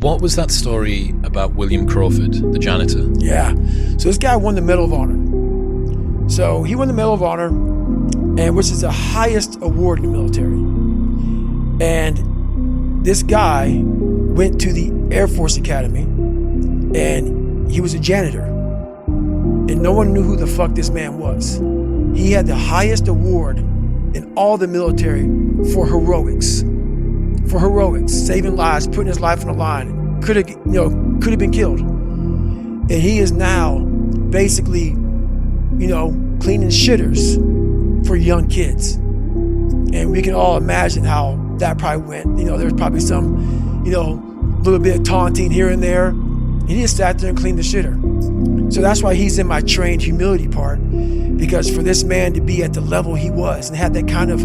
What was that story about William Crawford, the janitor? Yeah. So this guy won the Medal of Honor. So he won the Medal of Honor, and which is the highest award in the military. And this guy went to the Air Force Academy, and he was a janitor. And no one knew who the fuck this man was. He had the highest award in all the military for heroics. For heroics, saving lives, putting his life on the line. Could have been killed. And he is now basically, cleaning shitters for young kids. And we can all imagine how that probably went. There's probably some, little bit of taunting here and there. And he just sat there and cleaned the shitter. So that's why he's in my trained humility part, because for this man to be at the level he was and have that kind of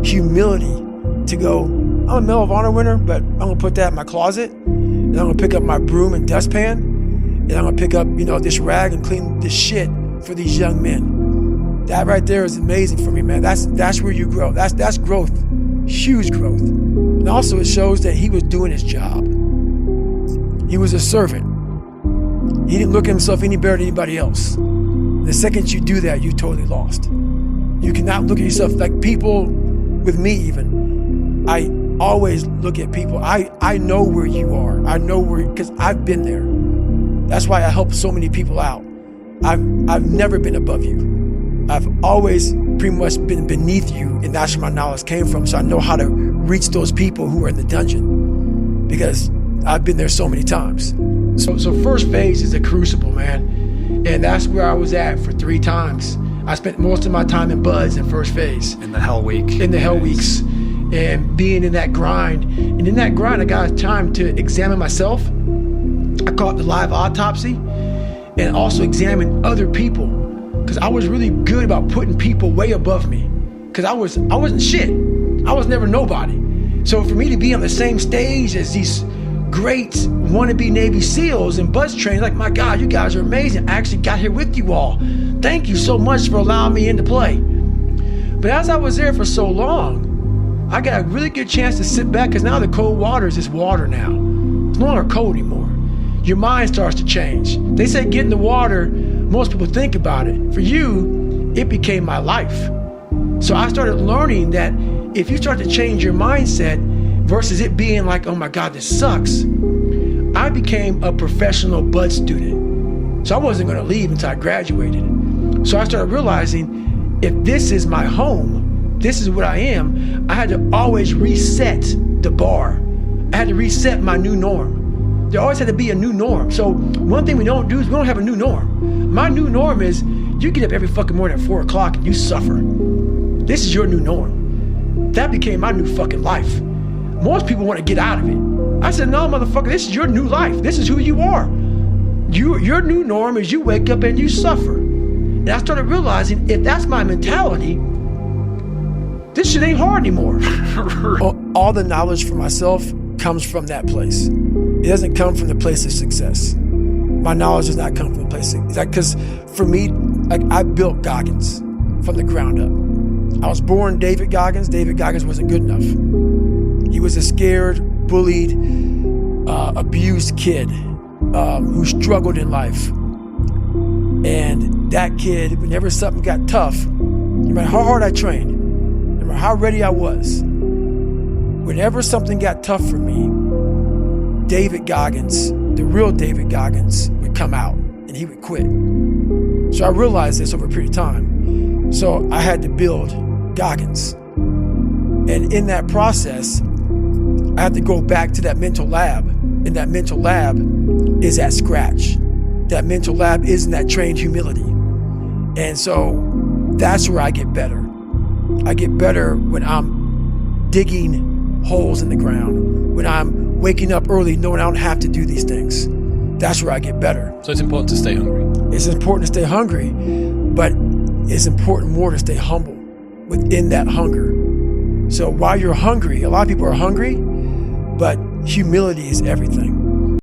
humility to go, I'm a Medal of Honor winner, but I'm gonna put that in my closet, and I'm gonna pick up my broom and dustpan, and I'm gonna pick up, this rag and clean this shit for these young men. That right there is amazing for me, man. That's where you grow. That's growth, huge growth. And also it shows that he was doing his job. He was a servant. He didn't look at himself any better than anybody else. The second you do that, you totally lost. You cannot look at yourself like people, with me even, I always look at people. I know where you are. I know where, because I've been there. That's why I help so many people out. I've never been above you. I've always pretty much been beneath you, and that's where my knowledge came from. So I know how to reach those people who are in the dungeon, because I've been there so many times. So first phase is a crucible, man. And that's where I was at for 3 times. I spent most of my time in BUD/S in first phase. In the Hell Week. In the Hell Weeks. And being in that grind. And in that grind, I got time to examine myself. I call it the live autopsy. And also examine other people. Because I was really good about putting people way above me. Because I wasn't shit. I was never nobody. So for me to be on the same stage as these great wannabe Navy SEALs and BUD/S trainers, like, my God, you guys are amazing. I actually got here with you all. Thank you so much for allowing me into play. But as I was there for so long, I got a really good chance to sit back, because now the cold water is just water now. It's no longer cold anymore. Your mind starts to change. They say get in the water, most people think about it. For you, it became my life. So I started learning that if you start to change your mindset versus it being like, oh my God, this sucks, I became a professional BUD/S student. So I wasn't gonna leave until I graduated. So I started realizing, if this is my home, this is what I am, I had to always reset the bar. I had to reset my new norm. There always had to be a new norm. So one thing we don't do is we don't have a new norm. My new norm is you get up every fucking morning at 4 o'clock and you suffer. This is your new norm. That became my new fucking life. Most people want to get out of it. I said, no, motherfucker, this is your new life. This is who you are. Your new norm is you wake up and you suffer. And I started realizing, if that's my mentality, this shit ain't hard anymore. All the knowledge for myself comes from that place. It doesn't come from the place of success. My knowledge does not come from the place of success. Because for me, I built Goggins from the ground up. I was born David Goggins. David Goggins wasn't good enough. He was a scared, bullied, abused kid who struggled in life. And that kid, whenever something got tough, no matter how hard I trained, no matter how ready I was, whenever something got tough for me, David Goggins, the real David Goggins, would come out and he would quit. So I realized this over a period of time. So I had to build Goggins. And in that process, I have to go back to that mental lab, and that mental lab is at scratch. That mental lab is in that trained humility. And so that's where I get better. I get better when I'm digging holes in the ground, when I'm waking up early knowing I don't have to do these things. That's where I get better. So it's important to stay hungry. It's important to stay hungry, but it's important more to stay humble within that hunger. So while you're hungry, a lot of people are hungry, but humility is everything.